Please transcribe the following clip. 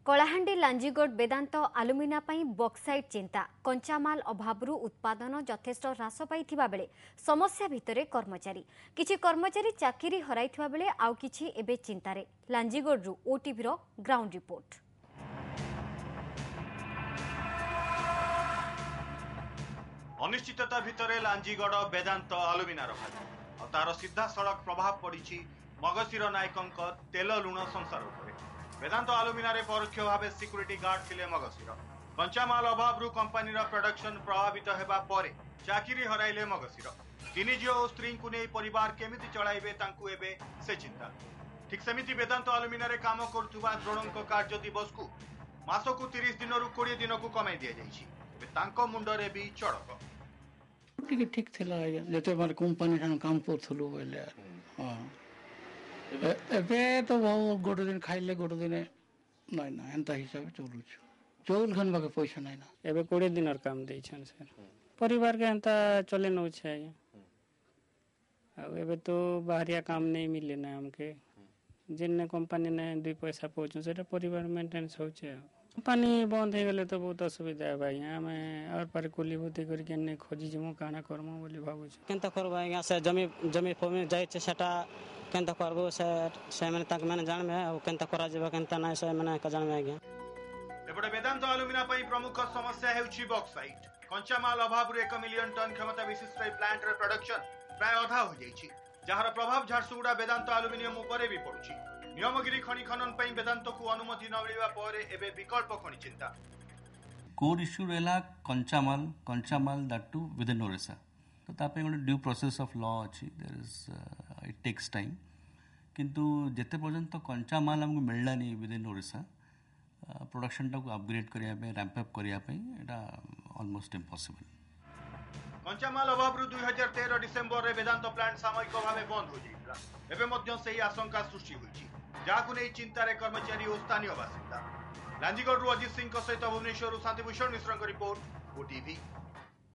कलाहांडी लांजीगोड वेदांत आलुमिना पई बॉक्साइट चिंता कंचामाल अभावरू उत्पादन यथेष्ट ह्रास पाइथिबा बेले समस्या भितरे कर्मचारी किछि कर्मचारी चाकरी हराइथिबा बेले आउ किछि एबे चिंतारे लांजीगोडरू ओटीवी रो ग्राउंड रिपोर्ट। अनिश्चितता भितरे लांजीगड वेदांत आलुमिना भागी तार सीधा सड़क प्रभाव पड़ी मगसीर नायकंक तेल लुण संसार उपरे। वेदांत आलुमिना रे परोक्ष भाव सिक्यूरीटी गार्ड थिले मगसीर। कंचामाल अभाव कंपानी प्रोडक्शन प्रभावित हेबा परे चाकरी हराइले मगसीर। तीन झील और स्त्री को नहीं परिवार केमिति चलाइबे तांकु एबे से चिंता। ठीक सेमिति वेदांत आलुमिना रे काम करुवा द्रोणक कार्य दिवस को मासकु 30 दिन रु 20 दिन को कमाई दिया जाइछि। तांको मुंडरे भी चढ़क ठीक थिला जते बार कंपनी ठान काम करथलु बोले हां एबे तो गोटे दिन खाइले गोटे दिन नहीं ना एंता हिसाब चलु चौल खन बाके पैसा नहीं ना एबे 20 दिन काम दै छन सर परिवार के एंता चले न छै। एबे तो बाहरिया काम नहीं मिले ना हमके जिन्ने कंपनी ने 2 पैसा पहुंचो सेटा परिवार मेंटेनेंस हो छै। कंपनी बंद हो गले तो बहुत असुविधा है भाई। हमें और पर कुली बुद्धि करके ने खोजी जमो काना करमो बोली भाबु छ केनता करबा यहां से जमी फमी जाय छै सेटा केनता करबो से माने तक माने जान में और केनता करा जेबा केनता नै से माने का जान में आगे। एबडे वेदांत आलुमिना पई प्रमुख समस्या हेउछि बॉक्साइट। कंचामाल अभाव 1 मिलियन टन क्षमता विशिष्ट प्लांट रे प्रोडक्शन प्राय अधा हो जाइछि जहार प्रभाव झारसुगुड़ा वेदांत आलुमिनियम उपरे भी पड़ुछि। नियमगिरी खनि खनन पई वेदांत को अनुमति न मिलवा परे एबे विकल्प खनि चिंता। कोर इश्यू रहला कंचामाल that too within Odisha तो तापे गोटे ड्यू प्रोसेस ऑफ लॉ अछि there is it takes time किंतु जेते पर्यंत कंचामाल हमको मिलला नहीं विद इन ओडिशा प्रोडक्शन टाको अपग्रेड करिया पे रैंप अप करिया पे एटा ऑलमोस्ट इम्पॉसिबल। कंचामाल अभाव 2013 डिसेंबर रे वेदांत प्लांट सामयिक भाव बंद हो जाइला। एबे मध्य सही आशंका सृष्टि होइछि जाकु नै चिंतारे कर्मचारी और स्थानीय बासिंदा। लांजीगड अजित सिंह सहित भुवनेश्वर शांतिभूषण मिश्र रिपोर्ट ओटीवी।